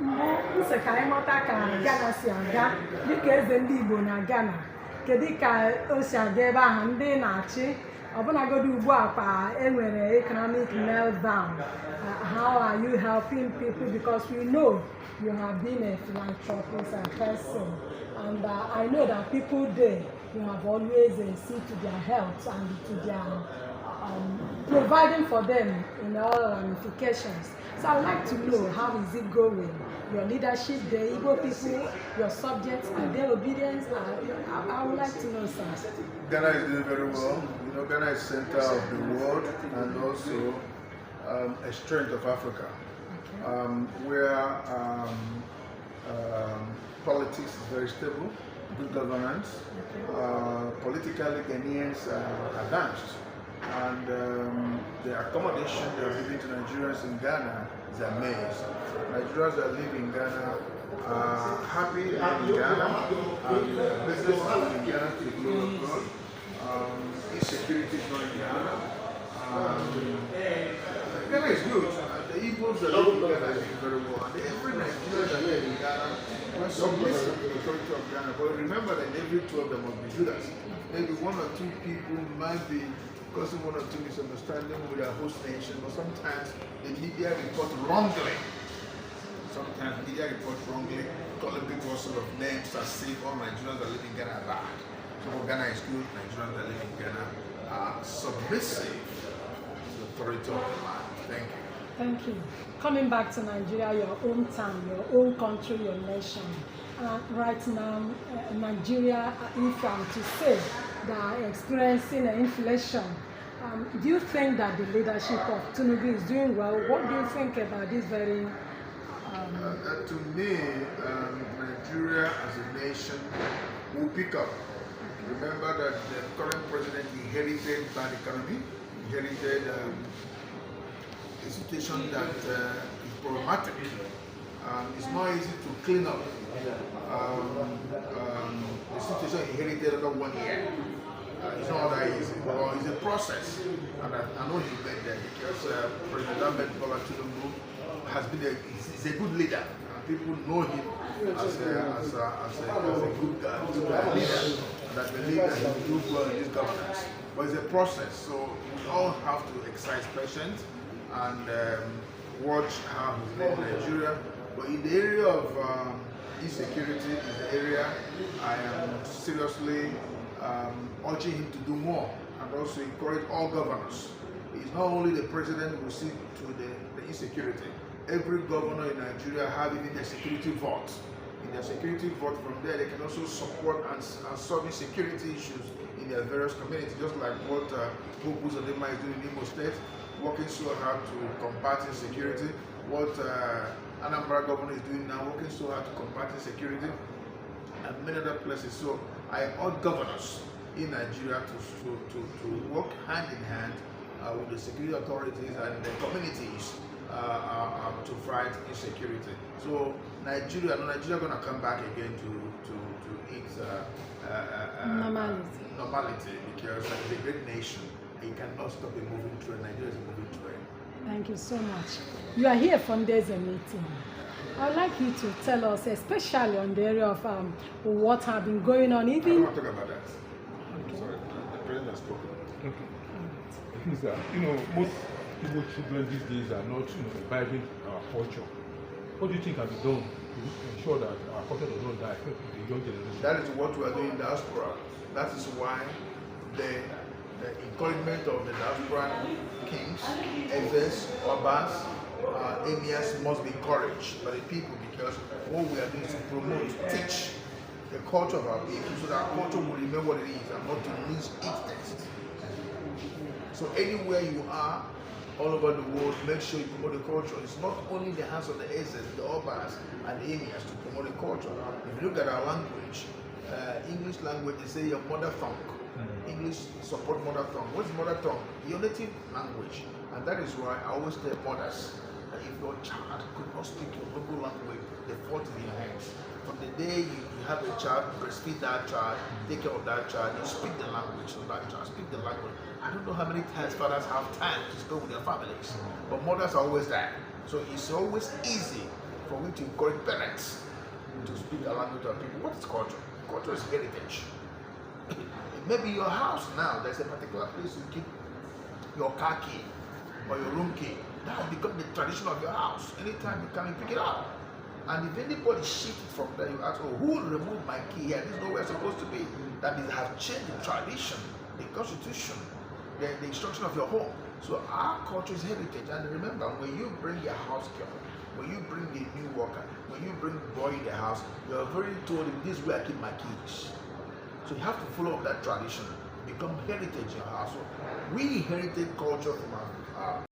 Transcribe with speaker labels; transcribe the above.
Speaker 1: nsị ka anyị mata ka Ghana si aga dịka eze ndị Igbo na Ghana kedu ka o si aga ebe ahụ ndị na-achị ọbụnagodi ugbu a kwa enwere economic meltdown. How are you helping people, because we know you have been a philanthropist and person, and I know that people there, you have always seen to their health and to their providing for them in all ramifications. So I would like to know, how is it going? Your leadership, the Igbo people, your subjects, and their obedience. I would like to know, sir.
Speaker 2: Ghana is doing very well. You know, Ghana is center of the world and also a strength of Africa, where politics is very stable, good governance. Politically, Ghanaians are advanced, and the accommodation they are giving to Nigerians in Ghana is amazing. Nigerians that live in Ghana are happy in Ghana, and businesses in Ghana to the glory of God. Insecurity is not in Ghana. Ghana is good. The Igbos that live in Ghana is very well. And every Nigerian that lives in Ghana was submissive to the authority of Ghana. But remember that every two of them must be Judas. Maybe one or two people might be causing one or two misunderstandings with our host nation, but sometimes the media report wrongly. Sometimes media report wrongly, calling people sort of names as if all Nigerians that live in Ghana are bad. So Ghana is good, Nigerians that live in Ghana are submissive to the authority of the land. Thank you.
Speaker 1: Thank you. Coming back to Nigeria, your own town, your own country, your nation. Right now, Nigeria, if I'm to say, they are experiencing inflation. Do you think that the leadership of Tinubu is doing well? What do you think about this very...
Speaker 2: to me, Nigeria as a nation will pick up. Remember that the current president inherited bad economy, inherited a situation that is problematic. It's not easy to clean up. The situation inherited under 1 year. It's not that easy, but it's a process. And I know he went there because President Ahmed Bola Tinubu has been he's a good leader. People know him as a good leader, and I believe that he will do well in this governance. But it's a process, so we all have to exercise patience and watch how he's led Nigeria. But in the area of insecurity is the area I am seriously urging him to do more, and also encourage all governors. It's not only the president who will see to the insecurity. Every governor in Nigeria have even their security vote. In their security vote, from there they can also support and solve security issues in their various communities, just like what Hope Uzodinma is doing in Imo State, working so hard to combat insecurity. What Anambra governor is doing now, working so hard to combat insecurity, and many other places. So I urge governors in Nigeria to work hand in hand with the security authorities and the communities to fight insecurity. So Nigeria going to come back again to its normality, because it's a great nation. You cannot stop a moving train. Nigeria is a moving train.
Speaker 1: Thank you so much. You are here from There's a Meeting. I'd like you to tell us, especially on the area of what have been going on. Even
Speaker 2: I don't want to talk about that. Okay. Sorry, the president has spoken.
Speaker 3: Okay. The thing is that, most Igbo children these days are not, imbibing our culture. What do you think can be done to ensure that our culture does not die with the young generation?
Speaker 2: That is what we are doing in Diaspora. That is why the encouragement of the Diaspora kings, elders, obas, emirs must be encouraged by the people, because what we are doing is to promote, teach the culture of our people, so that our culture will remain what it is and not to lose its taste. So anywhere you are, all over the world, make sure you promote the culture. It's not only in the hands of the elders, the obas, and the emirs to promote the culture. If you look at our language, English language, they say your mother tongue. English support mother tongue. What is mother tongue? Your native language. And that is why I always tell mothers that if your child could not speak your local language, the fault is in your hands. From the day you have a child, breastfeed that child, take care of that child, you speak the language of that child, speak the language. I don't know how many times fathers have time to spend with their families, but mothers are always there. So it's always easy for we to encourage parents to speak a language of people. What is culture? Culture is heritage. Maybe your house now, there's a particular place you keep your car key or your room key. That will become the tradition of your house. Anytime you come and pick it up. And if anybody shifts from there, you ask, oh, who removed my key here? This is not where it's supposed to be. That means have changed the tradition, the constitution, the instruction of your home. So our culture is heritage. And remember, when you bring your house girl, when you bring the new worker, when you bring the boy in the house, you're very told him, this is where I keep my keys. So you have to follow up that tradition, become heritage in your house. So we inherited culture from our